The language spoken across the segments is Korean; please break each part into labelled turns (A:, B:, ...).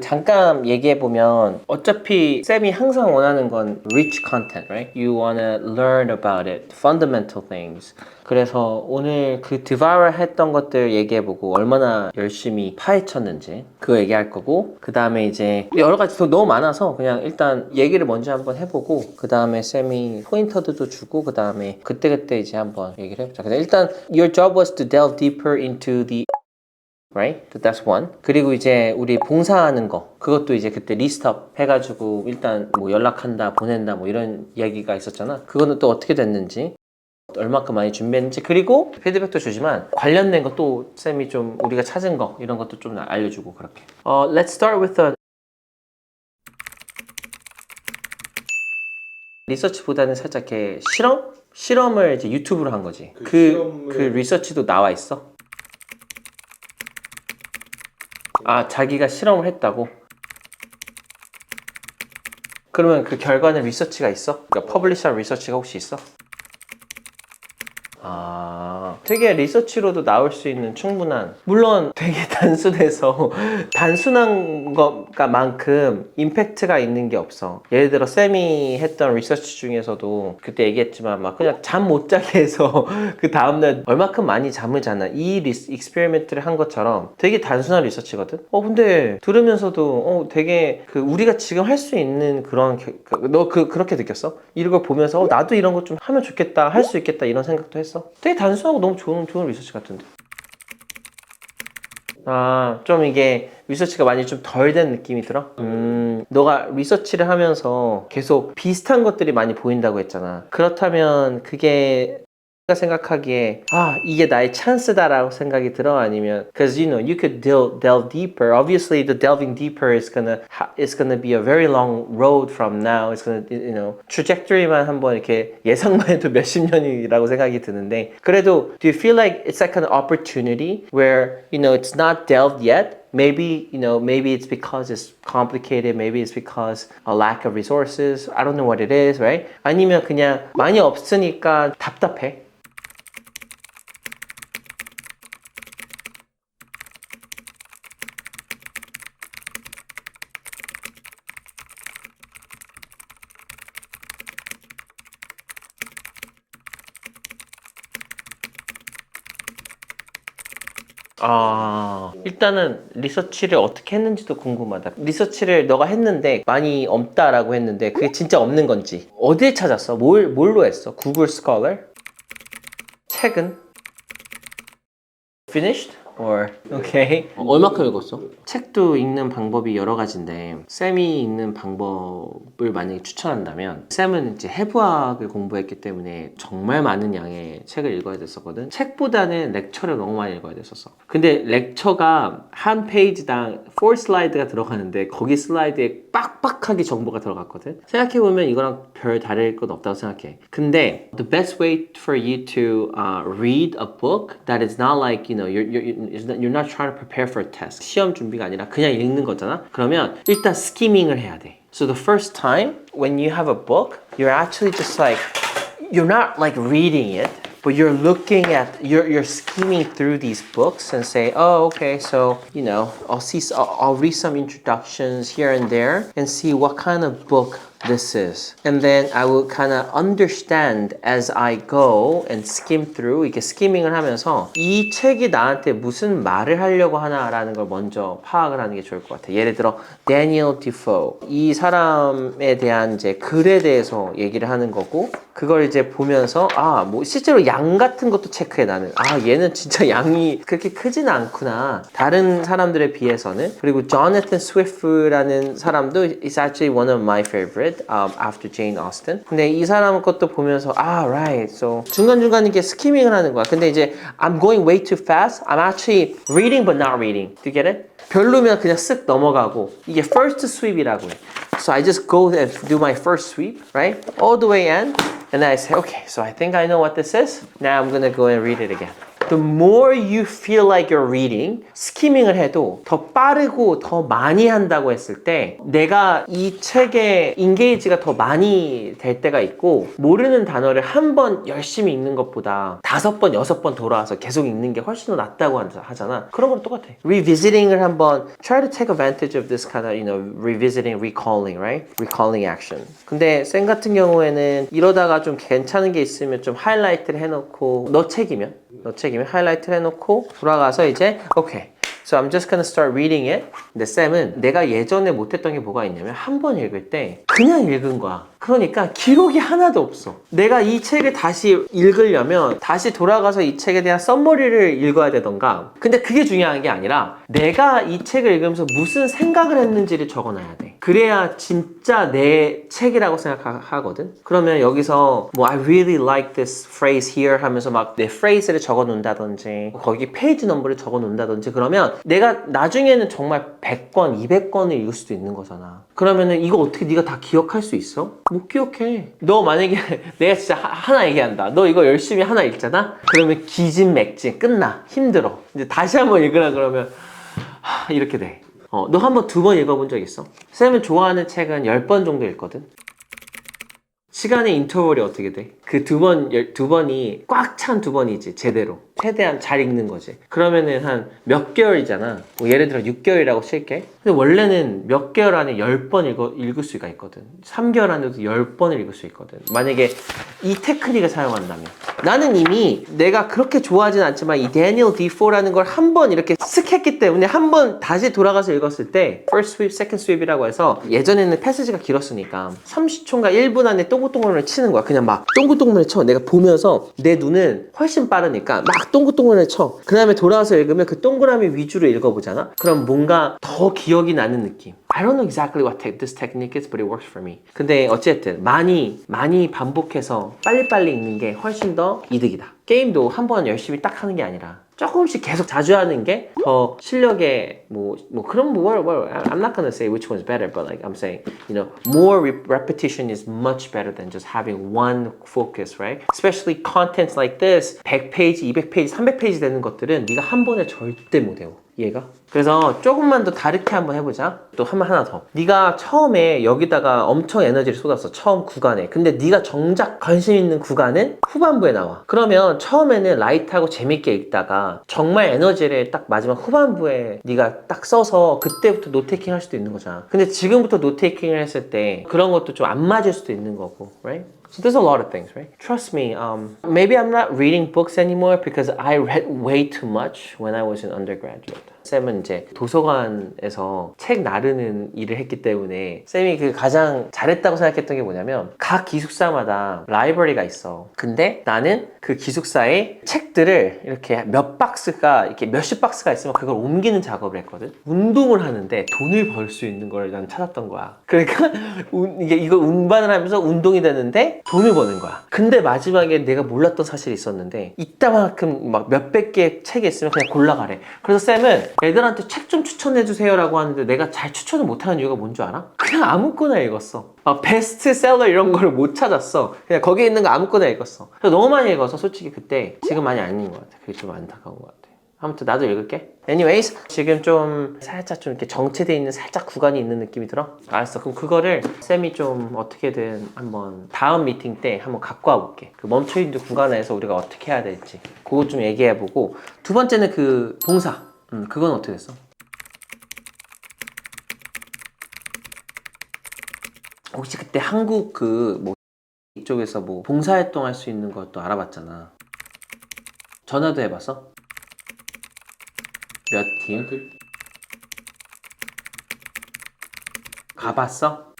A: 잠깐 얘기해보면 어차피 쌤이 항상 원하는 건 rich content, right? You wanna learn about it, fundamental things. 그래서 오늘 그 devour 했던 것들 얘기해보고 얼마나 열심히 파헤쳤는지 그거 얘기할 거고 그 다음에 이제 여러 가지 더 너무 많아서 그냥 일단 얘기를 먼저 한번 해보고 그 다음에 쌤이 포인터들도 주고 그 다음에 그때그때 이제 한번 얘기를 해보자. 근데 일단 your job was to delve deeper into the right? That's one. 그리고 이제 우리 봉사하는 거 그것도 이제 그때 리스트업 해가지고 일단 뭐 연락한다 보낸다 뭐 이런 이야기가 있었잖아. 그거는 또 어떻게 됐는지 얼마큼 많이 준비했는지 그리고 피드백도 주지만 관련된 것도 쌤이 좀 우리가 찾은 거 이런 것도 좀 알려주고 그렇게 Let's start with the 리서치보다는 살짝 이렇게 실험을 이제 유튜브로 한 거지 그 리서치도 나와 있어? 아 자기가 실험을 했다고? 그러면 그 결과는 리서치가 있어? 그러니까 퍼블리시한 리서치가 혹시 있어? 되게 리서치로도 나올 수 있는 충분한 물론 되게 단순해서 단순한 것만큼 임팩트가 있는 게 없어. 예를 들어 쌤이 했던 리서치 중에서도 그때 얘기했지만 막 그냥 잠 못 자게 해서 그 다음날 얼마큼 많이 잠을 자나 이 익스페리먼트를 한 것처럼 되게 단순한 리서치거든. 근데 들으면서도 되게 그 우리가 지금 할 수 있는 그런 너 그렇게 느꼈어? 이런 걸 보면서 나도 이런 거 좀 하면 좋겠다 할 수 있겠다 이런 생각도 했어. 되게 단순하고 너무 좋은 리서치 같은데. 좀 이게 리서치가 많이 좀 덜 된 느낌이 들어? 너가 리서치를 하면서 계속 비슷한 것들이 많이 보인다고 했잖아. 그렇다면 그게 내가 생각하기에 이게 나의 찬스다라고 생각이 들어 아니면 because you could delve deeper. Obviously the delving deeper is gonna be a very long road from now. It's gonna trajectory만 한번 이렇게 예상만 해도 몇십 년이라고 생각이 드는데 그래도 do you feel like it's like an opportunity where it's not delved yet? Maybe it's because it's complicated. Maybe it's because a lack of resources. I don't know what it is, right? 아니면 그냥 많이 없으니까 답답해. 일단은 리서치를 어떻게 했는지도 궁금하다. 리서치를 너가 했는데 많이 없다라고 했는데 그게 진짜 없는 건지 어디에 찾았어? 뭘로 했어? 구글 스콜러? 책은? Finished? Or okay. 얼마큼 읽었어? 책도 읽는 방법이 여러 가지인데 쌤이 읽는 방법을 만약에 추천한다면 쌤은 이제 해부학을 공부했기 때문에 정말 많은 양의 책을 읽어야 됐었거든. 책보다는 렉처를 너무 많이 읽어야 됐었어. 근데 렉처가 한 페이지당 4 슬라이드가 들어가는데 거기 슬라이드에 빡빡하게 정보가 들어갔거든. 생각해보면 이거랑 별 다를 것 없다고 생각해. 근데 the best way for you to read a book that is not like you're not trying to prepare for a test. 시험 준비가 아니라 그냥 읽는 거잖아. 그러면 일단 스키밍을 해야 돼. So the first time when you have a book, you're actually just like you're not like reading it. But you're looking at, you're skimming through these books and say, oh, okay, so, I'll read some introductions here and there and see what kind of book this is. And then I will kind of understand as I go and skim through. 이렇게 스키밍을 하면서 이 책이 나한테 무슨 말을 하려고 하나라는 걸 먼저 파악을 하는 게 좋을 것 같아. 예를 들어, Daniel Defoe. 이 사람에 대한 이제 글에 대해서 얘기를 하는 거고, 그걸 이제 보면서, 뭐 실제로 양 같은 것도 체크해, 나는. 얘는 진짜 양이 그렇게 크진 않구나. 다른 사람들에 비해서는. 그리고 Jonathan Swift라는 사람도 is actually one of my favorite. After Jane Austen. 근데 이 사람 것도 보면서 right. So 중간중간 이게 스키밍을 하는 거야. 근데 이제 I'm going way too fast. I'm actually reading but not reading. Do you get it? 별로면 그냥 쓱 넘어가고 이게 first sweep이라고 해. So I just go and do my first sweep, right? All the way in. And then I say, okay, so I think I know what this is. Now I'm gonna go and read it again. the more you feel like you're reading, 스키밍을 해도 더 빠르고 더 많이 한다고 했을 때 내가 이 책에 인게이지가 더 많이 될 때가 있고 모르는 단어를 한 번 열심히 읽는 것보다 5번, 6번 돌아와서 계속 읽는 게 훨씬 더 낫다고 하잖아. 그런 건 똑같아. Revisiting을 한번 try to take advantage of this kind of, revisiting, recalling, right? Recalling action. 근데 쌤 같은 경우에는 이러다가 좀 괜찮은 게 있으면 좀 하이라이트를 해놓고 너 책이면 하이라이트를 해놓고 돌아가서 이제 okay. So I'm just gonna start reading it. 근데 쌤은 내가 예전에 못했던 게 뭐가 있냐면 한 번 읽을 때 그냥 읽은 거야. 그러니까 기록이 하나도 없어. 내가 이 책을 다시 읽으려면 다시 돌아가서 이 책에 대한 썸머리를 읽어야 되던가. 근데 그게 중요한 게 아니라 내가 이 책을 읽으면서 무슨 생각을 했는지를 적어놔야 돼. 그래야 진짜 내 책이라고 생각하거든. 그러면 여기서 뭐 I really like this phrase here 하면서 막 내 phrase를 적어 놓는다든지 거기 페이지 넘버를 적어 놓는다든지 그러면 내가 나중에는 정말 100권, 200권을 읽을 수도 있는 거잖아. 그러면은 이거 어떻게 네가 다 기억할 수 있어? 못 기억해. 너 만약에 내가 진짜 하나 얘기한다. 너 이거 열심히 하나 읽잖아? 그러면 기진맥진 끝나. 힘들어. 이제 다시 한번 읽으라 그러면 이렇게 돼. 너 한 번, 2번 읽어본 적 있어? 쌤은 좋아하는 책은 10번 정도 읽거든? 시간의 인터벌이 어떻게 돼? 그 두 번이 꽉 찬 2번이지, 제대로. 최대한 잘 읽는 거지. 그러면은 한 몇 개월이잖아. 뭐 예를 들어 6개월이라고 칠게. 근데 원래는 몇 개월 안에 10번 읽을 수가 있거든. 3개월 안에도 10번을 읽을 수 있거든. 만약에 이 테크닉을 사용한다면. 나는 이미 내가 그렇게 좋아하진 않지만 이 Daniel Defoe라는 걸 한 번 이렇게 쓱 했기 때문에 한 번 다시 돌아가서 읽었을 때 first sweep, second sweep이라고 해서 예전에는 패스지가 길었으니까 30초인가 1분 안에 동글동글을 치는 거야. 그냥 막 동글동글을 쳐. 내가 보면서 내 눈은 훨씬 빠르니까 막 동글동글을 쳐. 그 다음에 돌아와서 읽으면 그 동그라미 위주로 읽어보잖아? 그럼 뭔가 더 기억이 나는 느낌. I don't know exactly what this technique is, but it works for me. 근데 어쨌든 많이 반복해서 빨리빨리 읽는 게 훨씬 더 이득이다. 게임도 한 번 열심히 딱 하는 게 아니라 조금씩 계속 자주 하는 게 더 실력에 그런 I'm not gonna say which one's better, but like I'm saying, more repetition is much better than just having one focus, right? Especially contents like this, 100페이지, 200페이지, 300페이지 되는 것들은 네가 한 번에 절대 못 외워. 이해가? 그래서 조금만 더 다르게 한번 해보자. 또 하나 더. 네가 처음에 여기다가 엄청 에너지를 쏟았어. 처음 구간에. 근데 네가 정작 관심 있는 구간은 후반부에 나와. 그러면 처음에는 라이트하고 재밌게 읽다가 정말 에너지를 딱 마지막 후반부에 네가 딱 써서 그때부터 노테이킹 할 수도 있는 거잖아. 근데 지금부터 노테이킹을 했을 때 그런 것도 좀 안 맞을 수도 있는 거고, right? So there's a lot of things, right? Trust me, maybe I'm not reading books anymore because I read way too much when I was an undergraduate. 쌤은 이제 도서관에서 책 나르는 일을 했기 때문에 쌤이 그 가장 잘했다고 생각했던 게 뭐냐면 각 기숙사마다 라이브러리가 있어. 근데 나는 그 기숙사에 책들을 이렇게 이렇게 몇십 박스가 있으면 그걸 옮기는 작업을 했거든. 운동을 하는데 돈을 벌 수 있는 걸 난 찾았던 거야. 그러니까 이거 운반을 하면서 운동이 되는데 돈을 버는 거야. 근데 마지막에 내가 몰랐던 사실이 있었는데 이따만큼 막 몇백 개의 책이 있으면 그냥 골라가래. 그래서 쌤은 애들한테 책 좀 추천해주세요 라고 하는데 내가 잘 추천을 못하는 이유가 뭔 줄 알아? 그냥 아무거나 읽었어. 막 베스트셀러 이런 거를 못 찾았어. 그냥 거기에 있는 거 아무거나 읽었어. 그래서 너무 많이 읽어서 솔직히 그때 지금 많이 안 읽는 것 같아. 그게 좀 안타까운 것 같아. 아무튼 나도 읽을게. Anyways, 지금 좀 살짝 좀 이렇게 정체되어 있는 살짝 구간이 있는 느낌이 들어? 알았어. 그럼 그거를 쌤이 좀 어떻게든 한번 다음 미팅 때 한번 갖고 와볼게. 그 멈춰있는 구간에서 우리가 어떻게 해야 될지 그거 좀 얘기해보고, 두 번째는 그 봉사. 그건 어떻게 됐어? 혹시 그때 한국 이쪽에서 봉사활동 할 수 있는 것도 알아봤잖아. 전화도 해봤어? 몇 팀? 가봤어?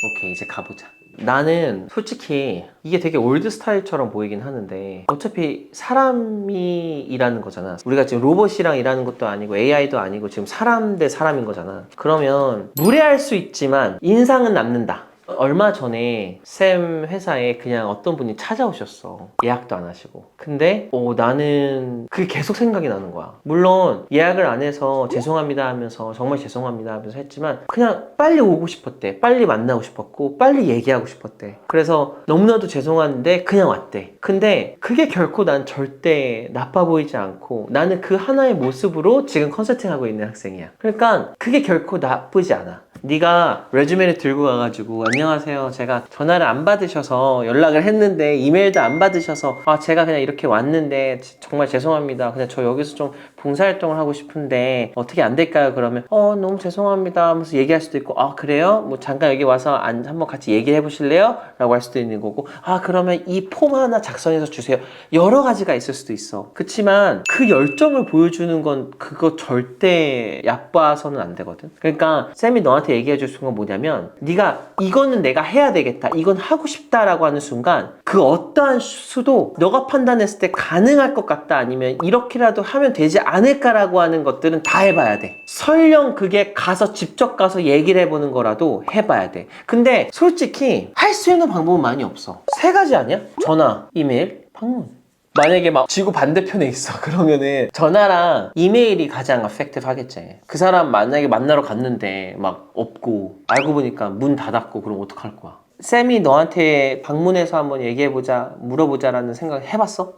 A: 오케이, 이제 가보자. 나는 솔직히 이게 되게 올드 스타일처럼 보이긴 하는데 어차피 사람이 일하는 거잖아. 우리가 지금 로봇이랑 일하는 것도 아니고 AI도 아니고 지금 사람 대 사람인 거잖아. 그러면 무례할 수 있지만 인상은 남는다. 얼마 전에 쌤 회사에 그냥 어떤 분이 찾아오셨어. 예약도 안 하시고. 근데 나는 그게 계속 생각이 나는 거야. 물론 예약을 안 해서 죄송합니다 하면서 정말 죄송합니다 하면서 했지만 그냥 빨리 오고 싶었대. 빨리 만나고 싶었고 빨리 얘기하고 싶었대. 그래서 너무나도 죄송한데 그냥 왔대. 근데 그게 결코 난 절대 나빠 보이지 않고 나는 그 하나의 모습으로 지금 컨설팅하고 있는 학생이야. 그러니까 그게 결코 나쁘지 않아. 네가 레주메를 들고 가가지고 안녕하세요, 제가 전화를 안 받으셔서 연락을 했는데 이메일도 안 받으셔서 제가 그냥 이렇게 왔는데 정말 죄송합니다, 그냥 저 여기서 좀 봉사활동을 하고 싶은데 어떻게 안 될까요? 그러면 너무 죄송합니다 하면서 얘기할 수도 있고 그래요? 뭐 잠깐 여기 와서 한번 같이 얘기해 보실래요? 라고 할 수도 있는 거고 그러면 이 폼 하나 작성해서 주세요. 여러 가지가 있을 수도 있어. 그치만 그 열정을 보여주는 건 그거 절대 얕봐서는 안 되거든. 그러니까 쌤이 너한테 얘기해 줄 순간 뭐냐면 네가 이거는 내가 해야 되겠다, 이건 하고 싶다라고 하는 순간 그 어떠한 수도 너가 판단했을 때 가능할 것 같다 아니면 이렇게라도 하면 되지 않을까라고 하는 것들은 다 해봐야 돼. 설령 그게 직접 가서 얘기를 해보는 거라도 해봐야 돼. 근데 솔직히 할 수 있는 방법은 많이 없어. 세 가지 아니야? 전화, 이메일, 방문. 만약에 막 지구 반대편에 있어 그러면은 전화랑 이메일이 가장 effective 하겠지. 그 사람 만약에 만나러 갔는데 막 없고 알고 보니까 문 닫았고 그럼 어떡할 거야. 쌤이 너한테 방문해서 한번 얘기해보자, 물어보자라는 생각 해봤어?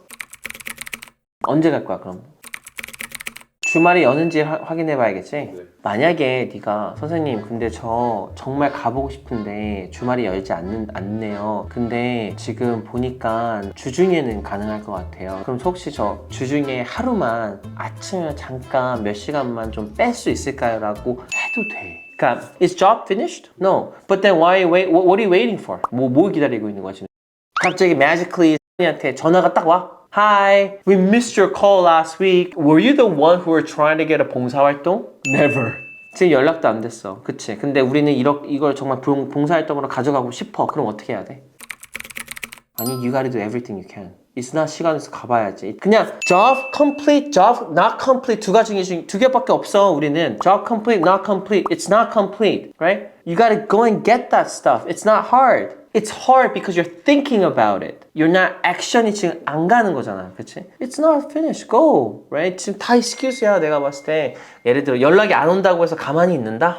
A: 언제 갈 거야 그럼? 주말에 여는지 확인해 봐야겠지? 네. 만약에 네가 선생님 근데 저 정말 가보고 싶은데 주말에 열지 않네요. 근데 지금 보니까 주중에는 가능할 것 같아요. 그럼 혹시 저 주중에 하루만 아침에 잠깐 몇 시간만 좀 뺄 수 있을까요? 라고 해도 돼. 그러니까 is job finished? No. But then why wait? What are you waiting for? 뭐 기다리고 있는 거야 지금? 갑자기 magically 한테 전화가 딱 와. Hi, we missed your call last week. Were you the one who were trying to get a 봉사활동? Never. 지금 연락도 안 됐어. 그치? 근데 우리는 이걸 정말 봉사활동으로 가져가고 싶어. 그럼 어떻게 해야 돼? 아니, you gotta do everything you can. It's not 시간에서 가봐야지. 그냥 job complete, job not complete 두 개밖에 없어. 우리는 job complete, not complete. It's not complete, right? You gotta go and get that stuff. It's not hard. It's hard because you're thinking about it. You're not action이 지금 안 가는 거잖아. 그치? It's not finished. Go. Right? 지금 다 excuse야. 내가 봤을 때. 예를 들어 연락이 안 온다고 해서 가만히 있는다?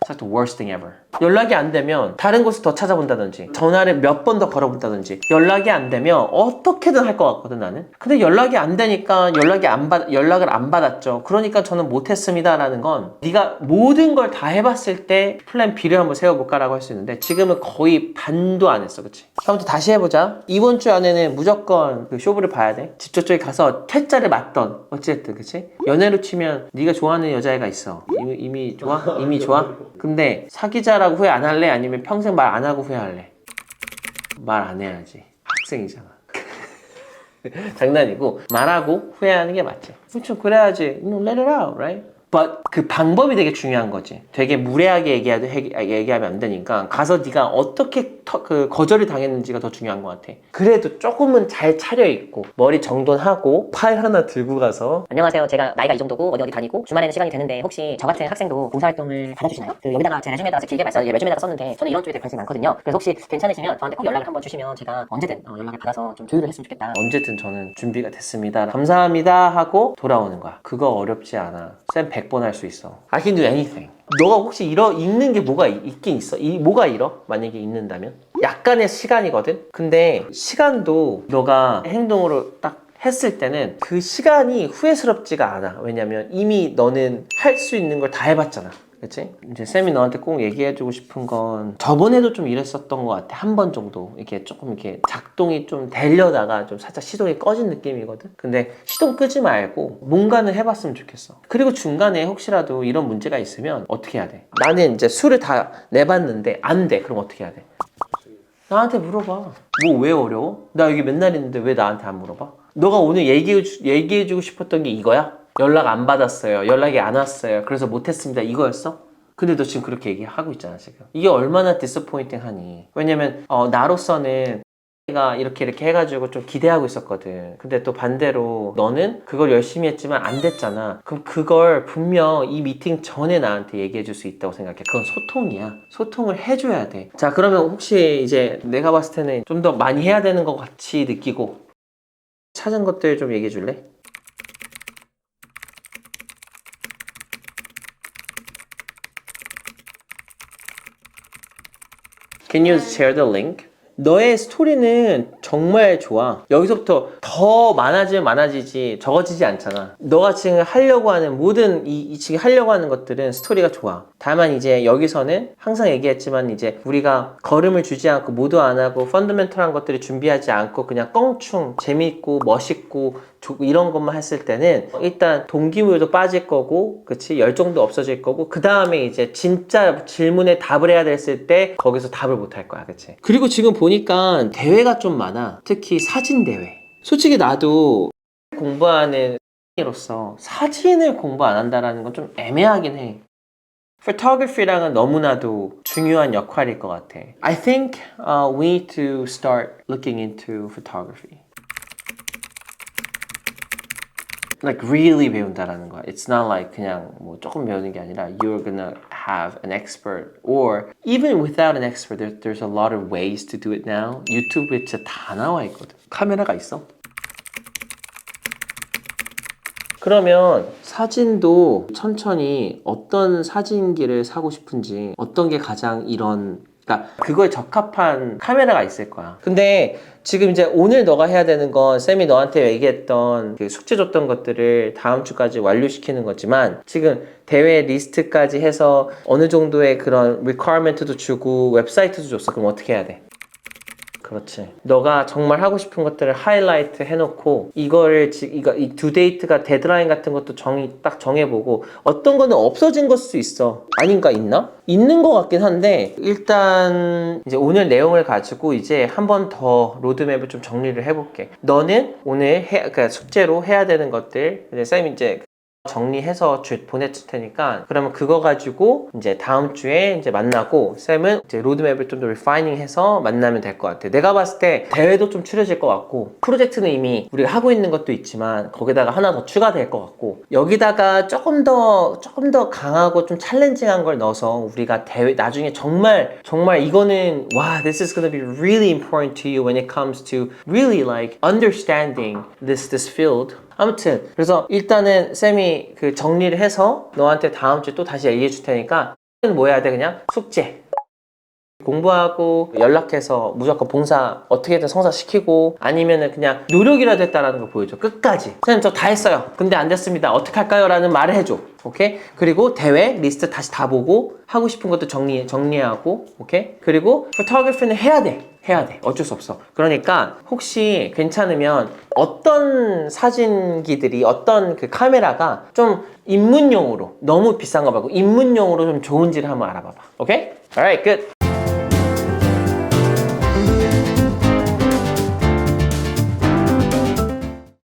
A: It's like the worst thing ever. 연락이 안 되면 다른 곳을 더 찾아본다든지 전화를 몇 번 더 걸어본다든지 연락이 안 되면 어떻게든 할 것 같거든 나는. 근데 연락이 안 되니까 연락을 안 받았죠. 그러니까 저는 못했습니다 라는 건 네가 모든 걸 다 해봤을 때 플랜 B를 한번 세워볼까 라고 할 수 있는데 지금은 거의 반도 안 했어. 그치? 다음부터 다시 해보자. 이번 주 안에는 무조건 그 쇼부를 봐야 돼. 집 저쪽에 가서 퇴짜를 맞던 어쨌든 그치? 연애로 치면 네가 좋아하는 여자애가 있어. 이미 좋아? 이미 좋아? 근데 사귀자라고 후회 안 할래? 아니면 평생 말 안 하고 후회할래? 말 안 해야지. 학생이잖아. 장난이고 말하고 후회하는 게 맞지. 그렇죠. 그래야지. Let it out, right? But 그 방법이 되게 중요한 거지. 되게 무례하게 얘기하면 안 되니까 가서 네가 어떻게 거절이 당했는지가 더 중요한 것 같아. 그래도 조금은 잘 차려입고 머리 정돈하고 파일 하나 들고 가서
B: 안녕하세요. 제가 나이가 이 정도고 어디 다니고 주말에는 시간이 되는데 혹시 저 같은 학생도 봉사활동을 받아주시나요? 여기다가 제 레주메에다가 길게 레주메에다가 썼는데 저는 이런 쪽에 관심이 많거든요. 그래서 혹시 괜찮으시면 저한테 꼭 연락을 한번 주시면 제가 언제든 연락을 받아서 좀 조율을 했으면 좋겠다.
A: 언제든 저는 준비가 됐습니다. 감사합니다 하고 돌아오는 거야. 그거 어렵지 않아. 쌤 100번 할 수 있어. I can do anything. 너가 혹시 읽는 게 뭐가 있긴 있어? 뭐가 잃어? 만약에 읽는다면? 약간의 시간이거든? 근데 시간도 너가 행동으로 딱 했을 때는 그 시간이 후회스럽지가 않아. 왜냐면 이미 너는 할 수 있는 걸 다 해봤잖아. 그치? 이제 쌤이 너한테 꼭 얘기해주고 싶은 건 저번에도 좀 이랬었던 것 같아. 한 번 정도 이렇게 조금 이렇게 작동이 좀 되려다가 좀 살짝 시동이 꺼진 느낌이거든. 근데 시동 끄지 말고 뭔가는 해봤으면 좋겠어. 그리고 중간에 혹시라도 이런 문제가 있으면 어떻게 해야 돼? 나는 이제 술을 다 내봤는데 안 돼. 그럼 어떻게 해야 돼? 나한테 물어봐. 뭐 왜 어려워? 나 여기 맨날 있는데 왜 나한테 안 물어봐? 너가 오늘 얘기해주고 싶었던 게 이거야? 연락 안 받았어요. 연락이 안 왔어요. 그래서 못했습니다. 이거였어? 근데 너 지금 그렇게 얘기하고 있잖아 지금. 이게 얼마나 디스포인팅 하니. 왜냐면 나로서는 가 이렇게 해가지고 좀 기대하고 있었거든. 근데 또 반대로 너는 그걸 열심히 했지만 안 됐잖아. 그럼 그걸 분명 이 미팅 전에 나한테 얘기해 줄 수 있다고 생각해. 그건 소통이야. 소통을 해줘야 돼. 자, 그러면 혹시 이제 내가 봤을 때는 좀 더 많이 해야 되는 것 같이 느끼고 찾은 것들 좀 얘기해 줄래? Can you share the link? 너의 스토리는 정말 좋아. 여기서부터 더 많아지면 많아지지 적어지지 않잖아. 너가 지금 하려고 하는 모든 지금 하려고 하는 것들은 스토리가 좋아. 다만 이제 여기서는 항상 얘기했지만 이제 우리가 걸음을 주지 않고 모두 안 하고 펀더멘털한 것들을 준비하지 않고 그냥 껑충 재밌고 멋있고 이런 것만 했을 때는 일단 동기부여도 빠질 거고, 그치? 열정도 없어질 거고, 그 다음에 이제 진짜 질문에 답을 해야 됐을 때 거기서 답을 못 할 거야, 그치? 그리고 지금 보니까 대회가 좀 많아. 특히 사진 대회. 솔직히 나도 공부하는 이로서 사진을 공부 안 한다라는 건 좀 애매하긴 해. photography랑은 너무나도 중요한 역할일 것 같아. I think we need to start looking into photography. Like really 배운다라는 거야. It's not like 그냥 뭐 조금 배우는 게 아니라 you're gonna have an expert or even without an expert there's a lot of ways to do it now. 유튜브에 진짜 다 나와 있거든. 카메라가 있어. 그러면 사진도 천천히 어떤 사진기를 사고 싶은지 어떤 게 가장 그러니까 그거에 적합한 카메라가 있을 거야. 근데 지금 이제 오늘 너가 해야 되는 건 쌤이 너한테 얘기했던 그 숙제 줬던 것들을 다음 주까지 완료시키는 거지만 지금 대회 리스트까지 해서 어느 정도의 그런 requirement도 주고 웹사이트도 줬어. 그럼 어떻게 해야 돼? 그렇지. 너가 정말 하고 싶은 것들을 하이라이트 해놓고 이거를 이 두 데이트가 데드라인 같은 것도 딱 정해보고 어떤 거는 없어진 걸 수도 있어. 아닌가 있나? 있는 것 같긴 한데 일단 이제 오늘 내용을 가지고 이제 한 번 더 로드맵을 좀 정리를 해볼게. 너는 오늘 그러니까 숙제로 해야 되는 것들 쌤 이제 정리해서 보내줄 테니까 그러면 그거 가지고 이제 다음 주에 이제 만나고 쌤은 이제 로드맵을 좀 더 리파이닝 해서 만나면 될 것 같아. 내가 봤을 때 대회도 좀 추려질 것 같고 프로젝트는 이미 우리가 하고 있는 것도 있지만 거기다가 하나 더 추가될 것 같고 여기다가 조금 더 강하고 좀 챌린징한 걸 넣어서 우리가 대회 나중에 정말 이거는 와 this is gonna be really important to you when it comes to really like understanding this field. 아무튼 그래서 일단은 쌤이 그 정리를 해서 너한테 다음 주에 또 다시 얘기해 줄 테니까 뭐 해야 돼? 그냥 숙제 공부하고 연락해서 무조건 봉사 어떻게든 성사시키고 아니면은 그냥 노력이라도 했다라는 걸 보여줘. 끝까지 선생님 저 다 했어요 근데 안 됐습니다 어떡할까요? 라는 말을 해줘. 오케이? 그리고 대회 리스트 다시 다 보고 하고 싶은 것도 정리하고 오케이? 그리고 포토그래피는 해야 돼 어쩔 수 없어. 그러니까 혹시 괜찮으면 어떤 사진기들이 어떤 그 카메라가 좀 입문용으로 너무 비싼 거 말고 입문용으로 좀 좋은지를 한번 알아봐봐. 오케이? Alright, good.